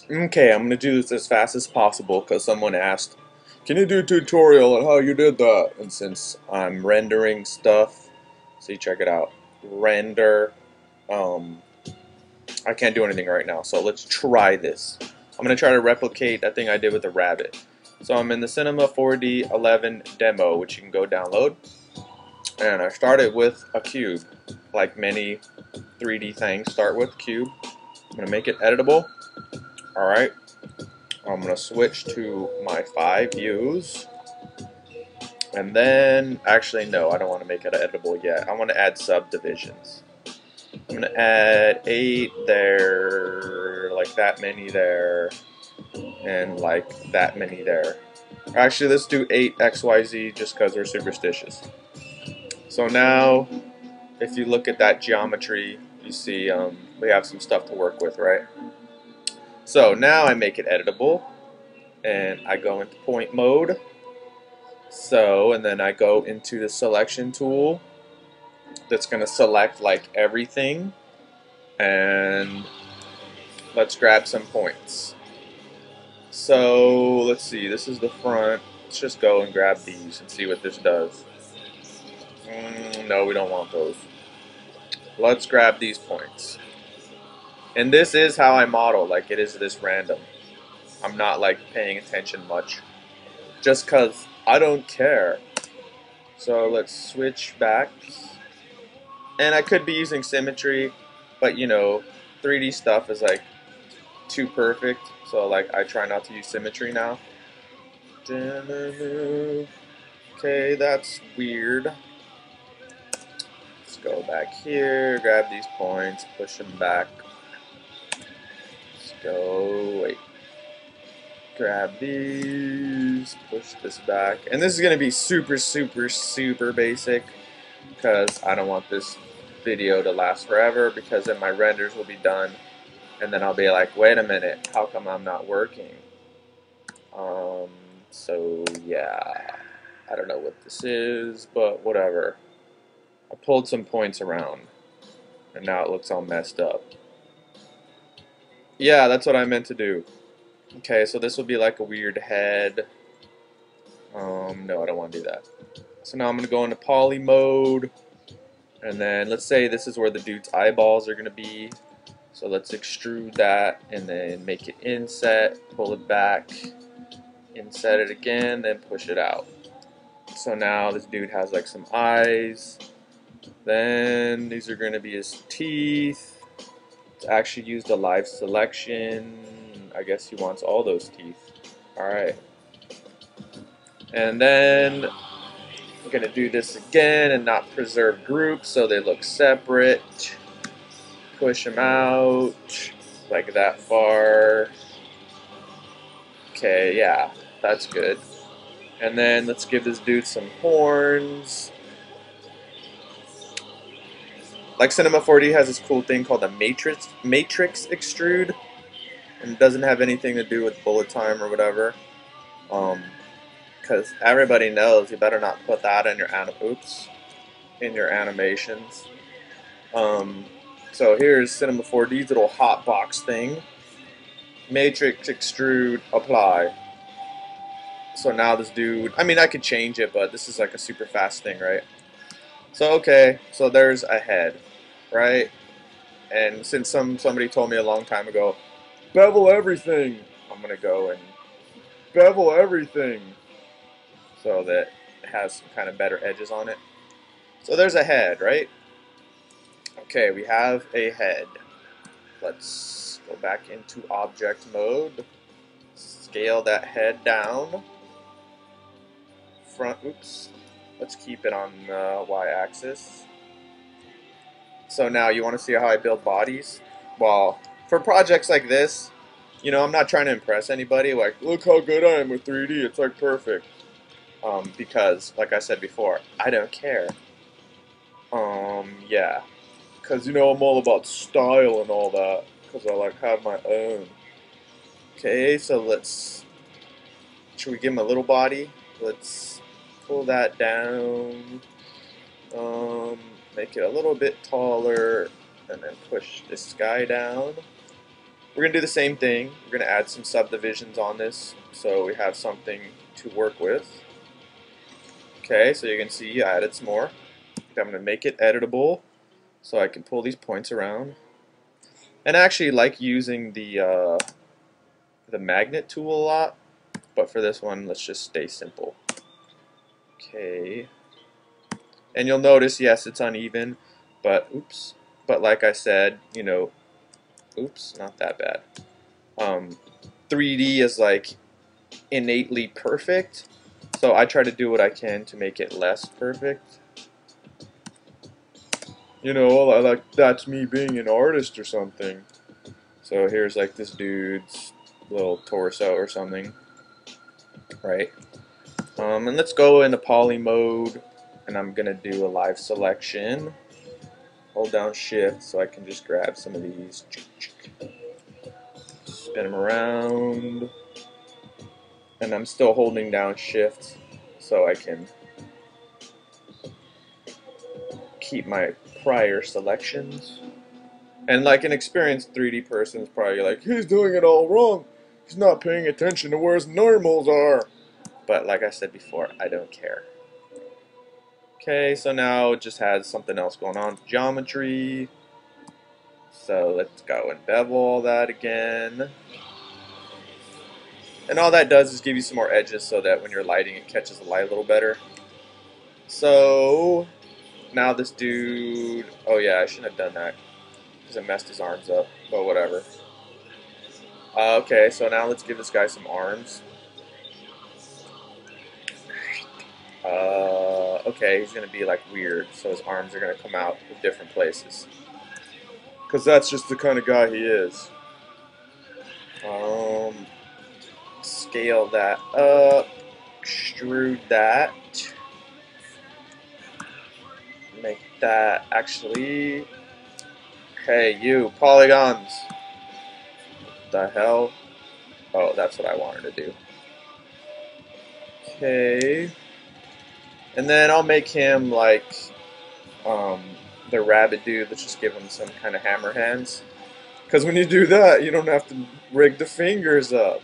Okay, I'm gonna do this as fast as possible because someone asked, can you do a tutorial on how you did that? And since I'm rendering stuff, see, check it out. Render, um, I can't do anything right now, so let's try this. I'm gonna try to replicate that thing I did with the rabbit. So I'm in the Cinema 4D 11 demo, which you can go download. And I started with a cube, like many 3D things start with cube. I'm gonna make it editable. Alright, I'm gonna switch to my 5 views. And then, actually no, I don't want to make it editable yet. I want to add subdivisions. I'm gonna add 8 there, like that many there, and like that many there. Actually, let's do 8 XYZ just because we're superstitious. So now, if you look at that geometry, you see we have some stuff to work with, right? So now I make it editable, and I go into point mode. So, and then I go into the selection tool that's going to select like everything, and let's grab some points. So let's see, this is the front. Let's just go and grab these and see what this does. No, we don't want those. Let's grab these points. And this is how I model, like it is this random. I'm not like paying attention much. Just cause I don't care. So let's switch back. And I could be using symmetry, but you know, 3D stuff is like too perfect. So like I try not to use symmetry now. Okay, that's weird. Let's go back here, grab these points, push them back. Let's go, wait. Grab these, push this back. And this is going to be super, super, super basic because I don't want this video to last forever because then my renders will be done and then I'll be like, wait a minute, how come I'm not working? Um, so yeah, I don't know what this is, but whatever. I pulled some points around and now it looks all messed up. Yeah, that's what I meant to do. Okay, so this will be like a weird head. No, I don't want to do that. So now I'm going to go into poly mode. And then let's say this is where the dude's eyeballs are going to be. So let's extrude that and then make it inset, pull it back, inset it again, then push it out. So now this dude has like some eyes. Then these are going to be his teeth. It's actually used a live selection. I guess he wants all those teeth. Alright. And then I'm going to do this again and not preserve groups so they look separate. Push them out like that far. Okay, yeah, that's good. And then let's give this dude some horns. Like Cinema 4D has this cool thing called a matrix extrude, and it doesn't have anything to do with bullet time or whatever. Because everybody knows you better not put that in your in your animations. So here's Cinema 4D's little hotbox thing. Matrix extrude apply. So now this dude, I mean I could change it, but this is like a super fast thing, right? So okay, so there's a head, right? And since somebody told me a long time ago, bevel everything, I'm gonna go and bevel everything so that it has some kind of better edges on it. So there's a head, right? Okay, we have a head. Let's go back into object mode. Scale that head down. Oops. Let's keep it on the y-axis. So now you want to see how I build bodies? Well, for projects like this, you know, I'm not trying to impress anybody. Like, look how good I am with 3D. It's like perfect. Because, like I said before, I don't care. Yeah. Because, you know, I'm all about style and all that. Because I, like, have my own. Okay, so should we give him a little body? Let's pull that down. Make it a little bit taller. And then push this guy down. We're going to do the same thing. We're going to add some subdivisions on this so we have something to work with. Okay, so you can see I added some more. I'm going to make it editable so I can pull these points around. And I actually like using the magnet tool a lot, but for this one, let's just stay simple. Okay. And you'll notice, yes, it's uneven, but oops. But like I said, you know, oops, not that bad. 3D is like innately perfect, so I try to do what I can to make it less perfect. You know, like that's me being an artist or something. So here's like this dude's little torso or something, right? And let's go into poly mode, and I'm gonna do a live selection. Hold down shift so I can just grab some of these, spin them around, and I'm still holding down shift so I can keep my prior selections. And like an experienced 3D person is probably like, he's doing it all wrong. He's not paying attention to where his normals are. But like I said before, I don't care. Okay, so now it just has something else going on. Geometry. So let's go and bevel all that again. And all that does is give you some more edges so that when you're lighting, it catches the light a little better. So now this dude, oh yeah, I shouldn't have done that because it messed his arms up, but whatever. Okay, so now let's give this guy some arms. Okay, he's gonna be like weird, so his arms are gonna come out of different places. Because that's just the kind of guy he is. Scale that up, extrude that, make that actually. Hey, you polygons. What the hell? Oh, that's what I wanted to do. Okay. And then I'll make him like the rabbit dude. Let's just give him some kind of hammer hands. Because when you do that, you don't have to rig the fingers up.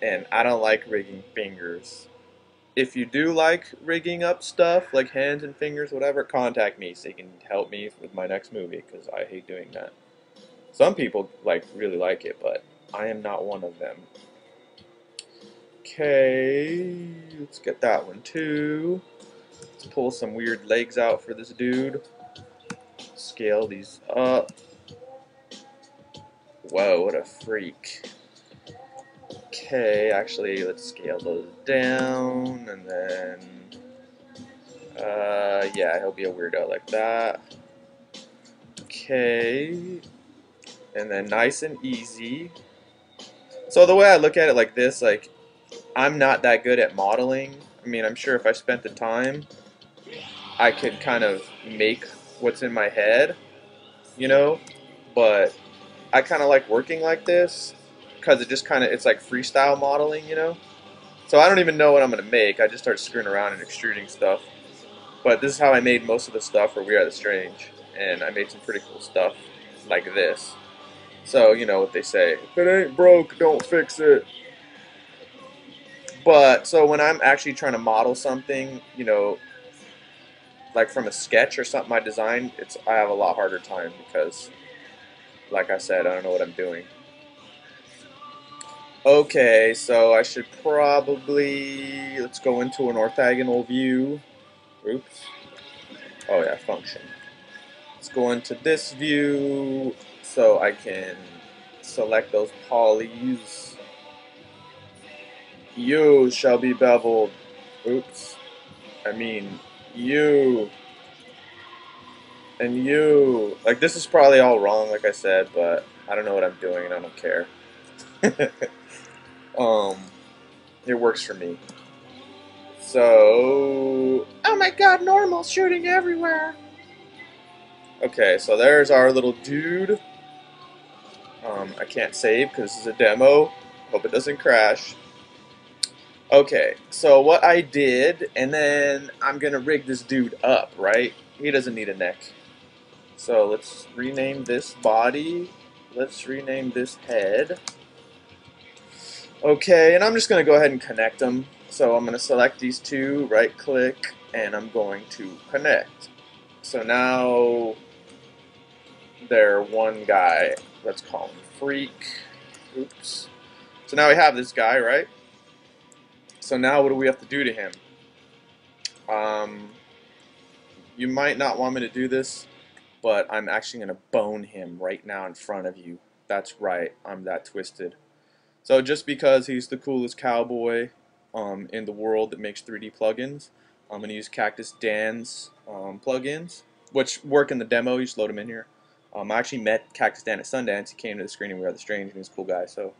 And I don't like rigging fingers. If you do like rigging up stuff, like hands and fingers, whatever, contact me so you can help me with my next movie, because I hate doing that. Some people really like it, but I am not one of them. Okay, let's get that one too. Let's pull some weird legs out for this dude. Scale these up. Whoa, what a freak. Okay, actually, let's scale those down, and then, yeah, he'll be a weirdo like that. Okay, and then nice and easy. So the way I look at it like this, like, I'm not that good at modeling. I mean, I'm sure if I spent the time, I could kind of make what's in my head, you know, but I kind of like working like this, because it just kind of, it's like freestyle modeling, you know? So I don't even know what I'm going to make. I just start screwing around and extruding stuff. But this is how I made most of the stuff for We Are the Strange. And I made some pretty cool stuff like this. So, you know what they say. If it ain't broke, don't fix it. But, so when I'm actually trying to model something, you know, like from a sketch or something I designed, I have a lot harder time because, like I said, I don't know what I'm doing. Okay, so I should probably, let's go into an orthogonal view. Oops. Oh yeah, function. Let's go into this view so I can select those polys. You shall be beveled. Oops. I mean, you. And you. Like, this is probably all wrong, like I said, but I don't know what I'm doing and I don't care. It works for me. So, oh my god, normal shooting everywhere. Okay, so there's our little dude. I can't save because this is a demo. Hope it doesn't crash. Okay, so what I did, and then I'm gonna rig this dude up, right? He doesn't need a neck. So let's rename this body. let's rename this head. Okay, and I'm just going to go ahead and connect them. So I'm going to select these two, right click, and I'm going to connect. So now they're one guy. Let's call him Freak. Oops. So now we have this guy, right? So now what do we have to do to him? You might not want me to do this, but I'm actually going to bone him right now in front of you. That's right, I'm that twisted. So just because he's the coolest cowboy in the world that makes 3D plugins, I'm going to use Cactus Dan's plugins, which work in the demo. You just load them in here. I actually met Cactus Dan at Sundance. He came to the screening. We were the Strange, and he's a cool guy. So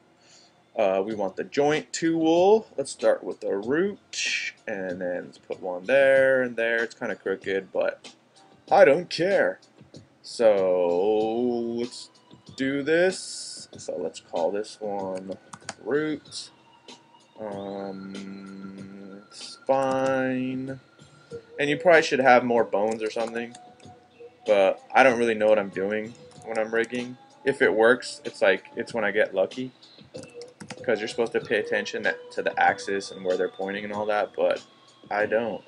we want the joint tool. Let's start with the root, and then let's put one there and there. It's kind of crooked, but I don't care. So let's do this. So let's call this one root. Spine. And you probably should have more bones or something, but I don't really know what I'm doing when I'm rigging. If it works, it's when I get lucky, because you're supposed to pay attention to the axis and where they're pointing and all that, but I don't.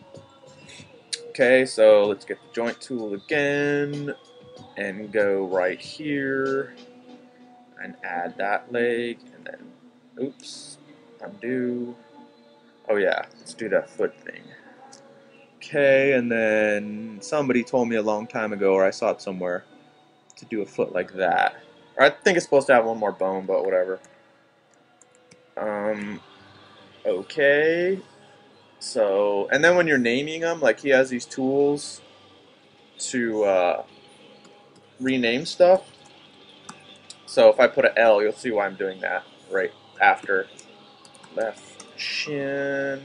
Okay, so let's get the joint tool again and go right here and add that leg, and then oops, undo. Oh yeah, let's do that foot thing. Okay, and then somebody told me a long time ago, or I saw it somewhere, to do a foot like that. Or I think it's supposed to have one more bone, but whatever. Okay. So, and then when you're naming them, like he has these tools to rename stuff. So if I put an L, you'll see why I'm doing that right after left shin.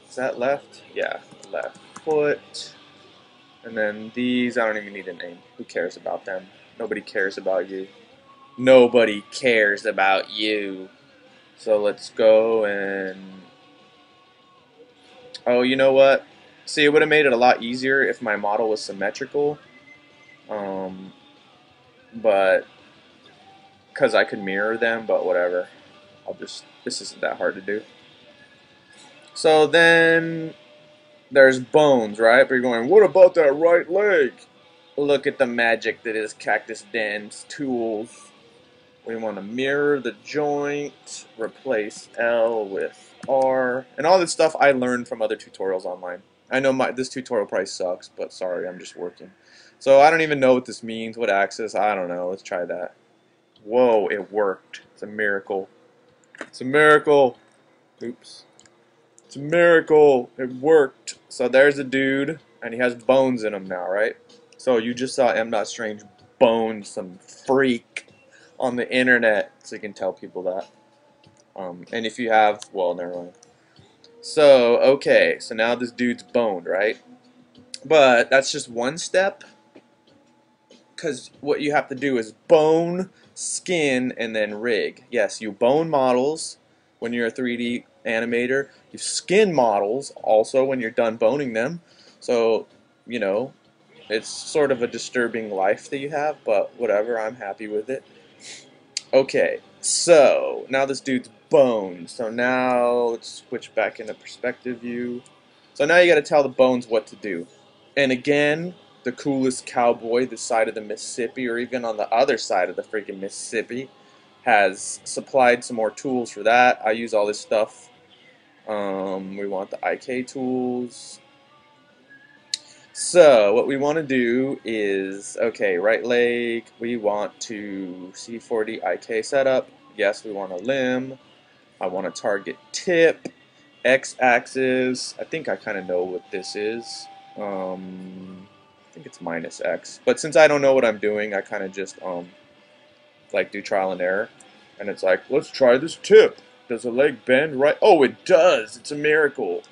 Is that left? Yeah, left foot. And then these, I don't even need a name. Who cares about them? Nobody cares about you. Nobody cares about you. So let's go and... Oh, you know what? See, it would have made it a lot easier if my model was symmetrical. But... Because I could mirror them, but whatever. This isn't that hard to do. So then... There's bones, right? But you're going, what about that right leg? Look at the magic that is Cactus Dan's tools. We want to mirror the joint, replace L with R, and all this stuff I learned from other tutorials online. I know this tutorial probably sucks, but sorry, I'm just working. So I don't even know what this means, what axis, I don't know. Let's try that. Whoa, it worked. It's a miracle. It's a miracle. Oops. It's a miracle. It worked. So there's a dude, and he has bones in him now, right? So you just saw M.Strange bone some freak on the internet, so you can tell people that. And if you have, well, never mind. So, okay, so now this dude's boned, right? But that's just one step, because what you have to do is bone, skin, and then rig. Yes, you bone models when you're a 3D animator. You skin models also when you're done boning them. So, you know, it's sort of a disturbing life that you have, but whatever, I'm happy with it. Okay, so now this dude's bones. So now let's switch back into perspective view. So now you got to tell the bones what to do. And again, the coolest cowboy this side of the Mississippi, or even on the other side of the freaking Mississippi, has supplied some more tools for that. I use all this stuff. We want the IK tools. So what we want to do is, okay, right leg, we want to C40 IK setup. Yes, we want a limb. I want to target tip, x-axis. I think I kind of know what this is. I think it's minus x. But since I don't know what I'm doing, I kind of just like do trial and error. And it's like, let's try this tip. Does the leg bend right? Oh, it does. It's a miracle.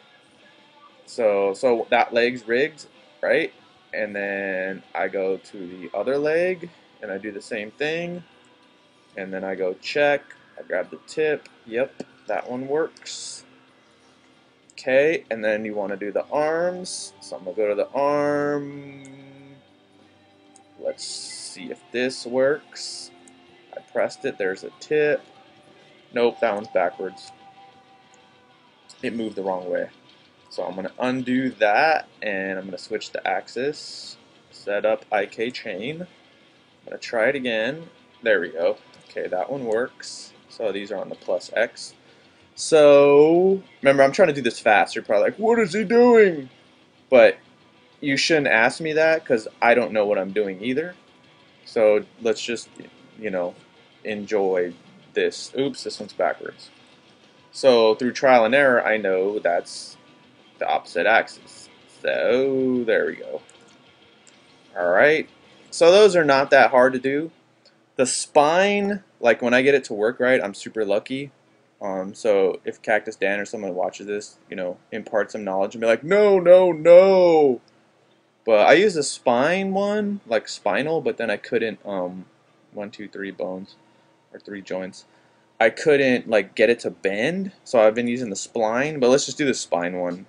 So that leg's rigged, right? And then I go to the other leg, and I do the same thing. And then I go check, I grab the tip, yep, that one works. Okay, and then you want to do the arms, so I'm going to go to the arm. Let's see if this works. I pressed it, there's a tip. Nope, that one's backwards. It moved the wrong way. So I'm going to undo that, and I'm going to switch the axis, set up IK chain. I'm going to try it again. There we go. Okay, that one works. So these are on the plus X. So, remember, I'm trying to do this fast. You're probably like, what is he doing? But you shouldn't ask me that, because I don't know what I'm doing either. So let's just, you know, enjoy this. Oops, this one's backwards. So through trial and error, I know that's the opposite axis. So there we go. Alright, so those are not that hard to do. The spine, like when I get it to work right, I'm super lucky. So if Cactus Dan or someone watches this, you know, impart some knowledge and be like, no, no, no. But I used a spine one, like spinal, but then I couldn't, 1, 2, 3 bones, or 3 joints. I couldn't, like, get it to bend, so I've been using the spline, but let's just do the spine one,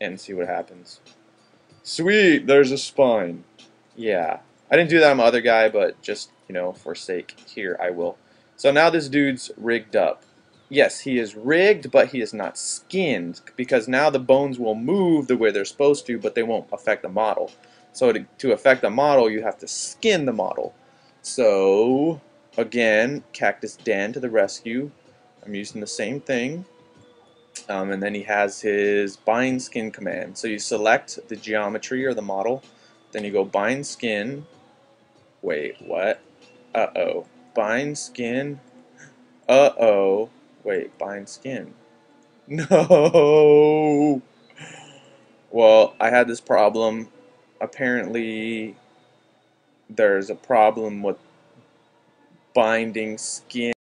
and see what happens. Sweet, there's a spine. Yeah. I didn't do that on my other guy, but just, you know, for sake, here I will. So now this dude's rigged up. Yes, he is rigged, but he is not skinned, because now the bones will move the way they're supposed to, but they won't affect the model. So to affect the model, you have to skin the model. So, again, Cactus Dan to the rescue. I'm using the same thing. And then he has his bind skin command. So you select the geometry or the model, then you go bind skin. Wait, what? Uh-oh. Bind skin. Uh-oh. Wait, bind skin. No! Well, I had this problem. Apparently, there's a problem with binding skin.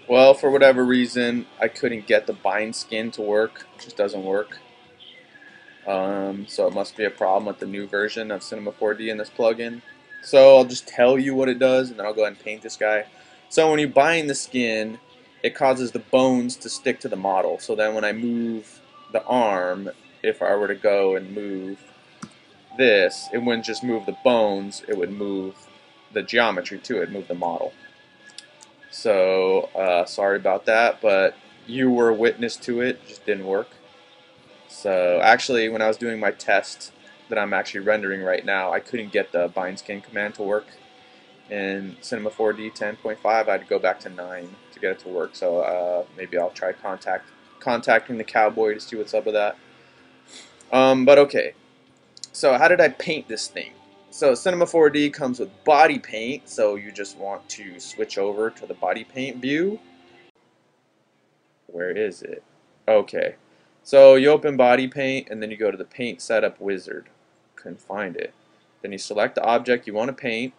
Well, for whatever reason, I couldn't get the bind skin to work. It just doesn't work. So it must be a problem with the new version of Cinema 4D in this plugin. So I'll just tell you what it does, and then I'll go ahead and paint this guy. So when you bind the skin, it causes the bones to stick to the model. So then when I move the arm, if I were to go and move this, it wouldn't just move the bones, it would move the geometry too, it would move the model. So sorry about that, but you were a witness to it, it just didn't work. So actually, when I was doing my test that I'm actually rendering right now, I couldn't get the bind skin command to work. In Cinema 4D 10.5, I had to go back to 9 to get it to work. So maybe I'll try contacting the cowboy to see what's up with that. But okay, so how did I paint this thing? So Cinema 4D comes with body paint, so you just want to switch over to the body paint view. Where is it? Okay. So you open body paint and then you go to the paint setup wizard. Couldn't find it. Then you select the object you want to paint.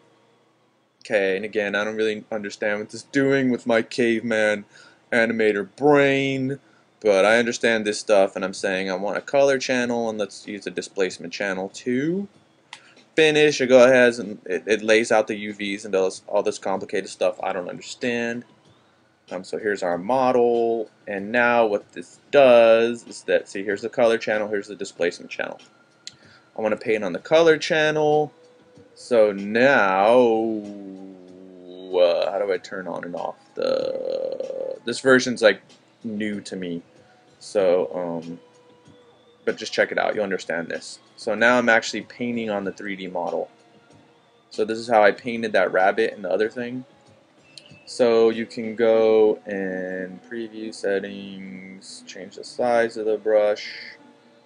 Okay, and again, I don't really understand what this is doing with my caveman animator brain, but I understand this stuff, and I'm saying I want a color channel, and let's use a displacement channel too. Finish, it go ahead and it lays out the UVs and does all this complicated stuff I don't understand. So here's our model, and now what this does is that, see, here's the color channel, here's the displacement channel. I want to paint on the color channel, so now, how do I turn on and off this version's like new to me, so, but just check it out, you'll understand this. So now I'm actually painting on the 3D model. So this is how I painted that rabbit and the other thing. So you can go and preview settings, change the size of the brush,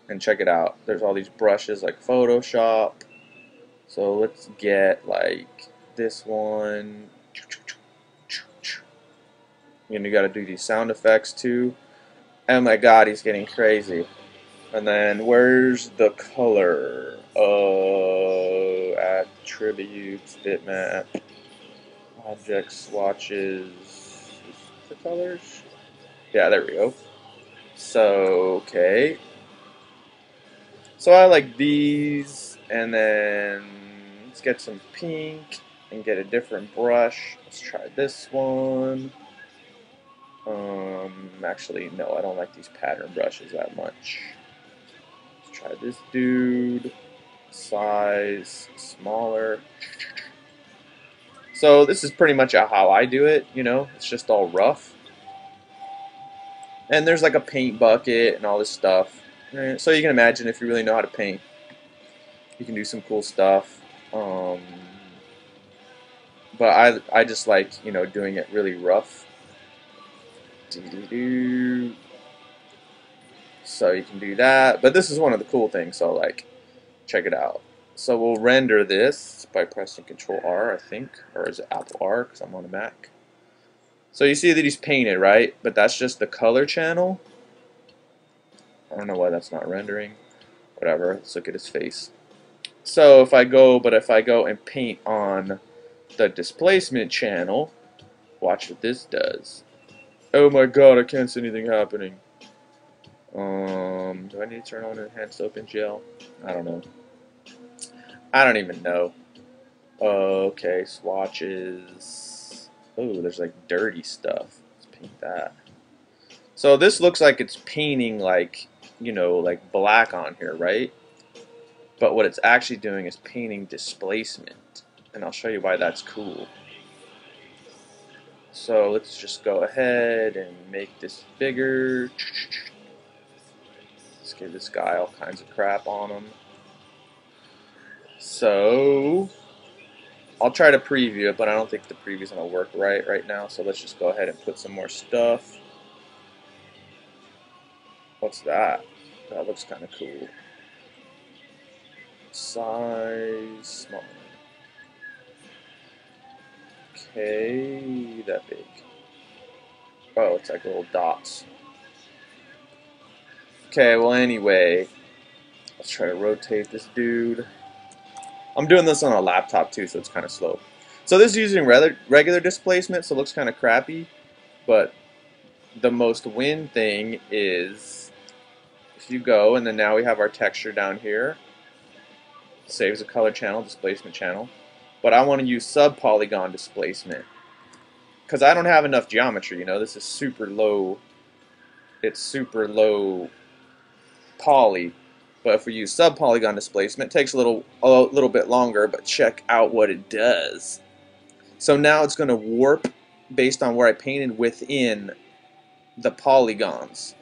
and check it out. There's all these brushes like Photoshop. So let's get like this one. And you gotta do these sound effects too. Oh my god, he's getting crazy. And then where's the color? Attributes, bitmap. Object swatches, the colors? Yeah, there we go. So, okay. So I like these, and then let's get some pink and get a different brush. Let's try this one. Actually, no, I don't like these pattern brushes that much. Let's try this dude. size smaller. So this is pretty much how I do it, you know, it's just all rough. And there's like a paint bucket and all this stuff. So you can imagine if you really know how to paint, you can do some cool stuff. But I just like, you know, doing it really rough. So you can do that. But this is one of the cool things, so like, check it out. So we'll render this by pressing Control R, I think, or is it Apple R, because I'm on a Mac. So you see that he's painted, right? But that's just the color channel. I don't know why that's not rendering. Whatever, let's look at his face. So if I go and paint on the displacement channel, watch what this does. Oh my god, I can't see anything happening. Do I need to turn on enhanced OpenGL? I don't know. I don't even know. Okay, swatches. Oh, there's like dirty stuff. Let's paint that. So this looks like it's painting like, you know, like black on here, right? But what it's actually doing is painting displacement. And I'll show you why that's cool. So let's just go ahead and make this bigger. Let's give this guy all kinds of crap on him. So I'll try to preview it, but I don't think the preview's gonna work right now. So let's just go ahead and put some more stuff. What's that? That looks kind of cool. Size small. Okay, that big. Oh, it's like little dots. Okay, well anyway, let's try to rotate this dude. I'm doing this on a laptop too, so it's kind of slow. So this is using regular displacement, so it looks kind of crappy, but the most win thing is if you go, and then now we have our texture down here. Saves a color channel, displacement channel. But I want to use sub-polygon displacement because I don't have enough geometry, you know, this is super low. It's super low poly. But if we use sub-polygon displacement, it takes a little bit longer, but check out what it does. So now it's going to warp based on where I painted within the polygons.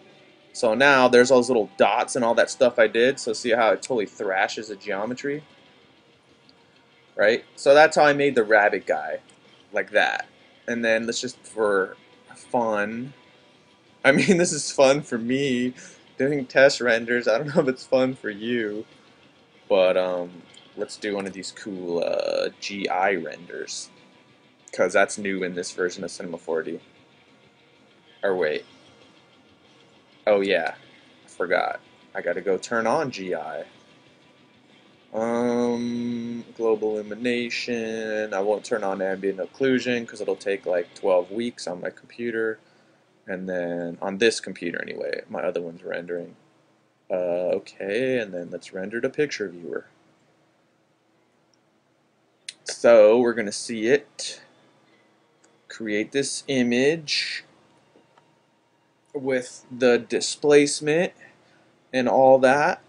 So now there's all those little dots and all that stuff I did. So see how it totally thrashes the geometry? Right? So that's how I made the rabbit guy, like that. And then let's just, for fun, I mean this is fun for me, doing test renders. I don't know if it's fun for you, but let's do one of these cool GI renders, because that's new in this version of Cinema 4D. Or wait. Oh yeah, I forgot. I gotta go turn on GI. Global illumination. I won't turn on ambient occlusion because it'll take like 12 weeks on my computer. And then on this computer anyway, my other one's rendering. Okay, and then let's render to picture viewer. So we're gonna see it. Create this image with the displacement and all that.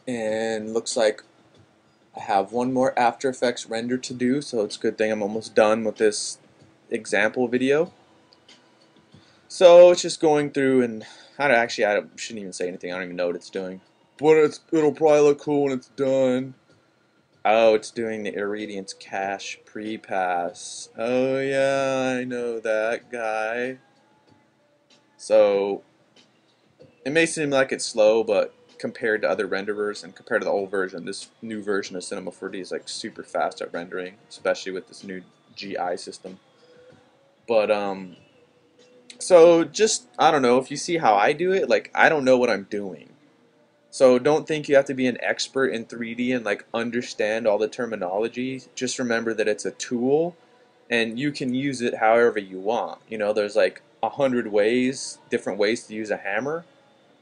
And looks like I have one more After Effects render to do, so it's a good thing I'm almost done with this example video. So it's just going through, and I shouldn't even say anything. I don't even know what it's doing. But it'll probably look cool when it's done. Oh, it's doing the Irradiance Cache pre-pass. Oh yeah, I know that guy. So it may seem like it's slow, but compared to other renderers and compared to the old version, this new version of Cinema 4D is like super fast at rendering, especially with this new GI system. But so just, I don't know, if you see how I do it, like I don't know what I'm doing. So don't think you have to be an expert in 3D and like understand all the terminology. Just remember that it's a tool and you can use it however you want. You know, there's like 100 ways, different ways to use a hammer.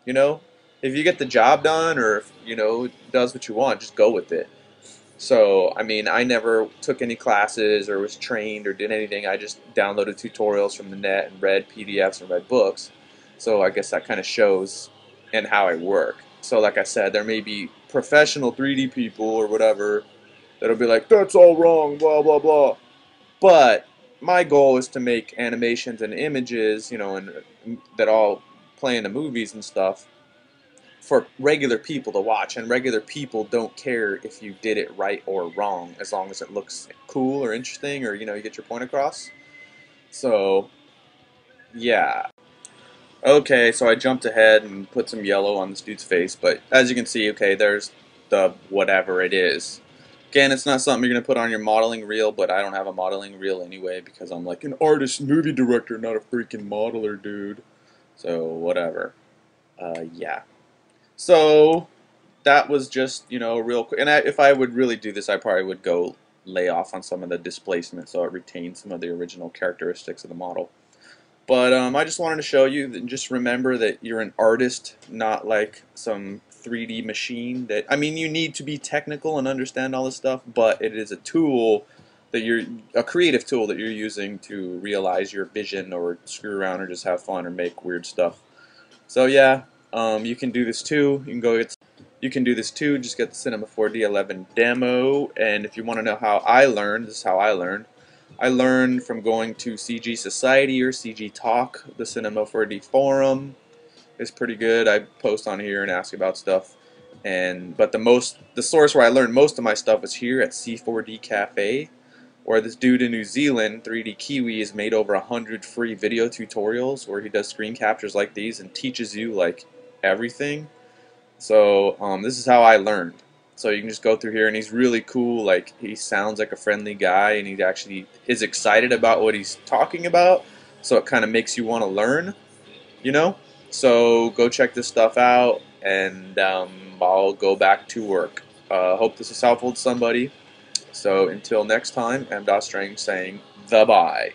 You know, if you get the job done, or if, you know, it does what you want, just go with it. So, I mean, I never took any classes or was trained or did anything. I just downloaded tutorials from the net and read PDFs and read books. So I guess that kind of shows in how I work. So like I said, there may be professional 3D people or whatever that'll be like, that's all wrong, blah blah blah. But my goal is to make animations and images, you know, and that all play in the movies and stuff for regular people to watch, and regular people don't care if you did it right or wrong, as long as it looks cool or interesting, or you know, you get your point across. So yeah. Okay, so I jumped ahead and put some yellow on this dude's face, but as you can see, okay, there's the whatever it is. Again, it's not something you're going to put on your modeling reel, but I don't have a modeling reel anyway because I'm like an artist movie director, not a freaking modeler, dude. So, whatever. Yeah. So, that was just, you know, real quick. And if I would really do this, I probably would go lay off on some of the displacement so it retains some of the original characteristics of the model. But I just wanted to show you that, just remember that you're an artist, not like some 3D machine. That, I mean, you need to be technical and understand all this stuff, but it is a tool that you're a creative tool that you're using to realize your vision, or screw around, or just have fun, or make weird stuff. So yeah, you can do this too. You can do this too. Just get the Cinema 4D 11 demo, and if you want to know how I learned, this is how I learned. I learned from going to CG Society or CG Talk. The Cinema 4D forum is pretty good. I post on here and ask about stuff. But the source where I learned most of my stuff was here at C4D Cafe, where this dude in New Zealand, 3D Kiwi, has made over 100 free video tutorials where he does screen captures like these and teaches you like everything. So this is how I learned. So you can just go through here, and he's really cool. Like, he sounds like a friendly guy, and he actually is excited about what he's talking about. So it kind of makes you want to learn, you know. So go check this stuff out, and I'll go back to work. Hope this is helpful to somebody. So until next time, I'm DasStrange saying the bye.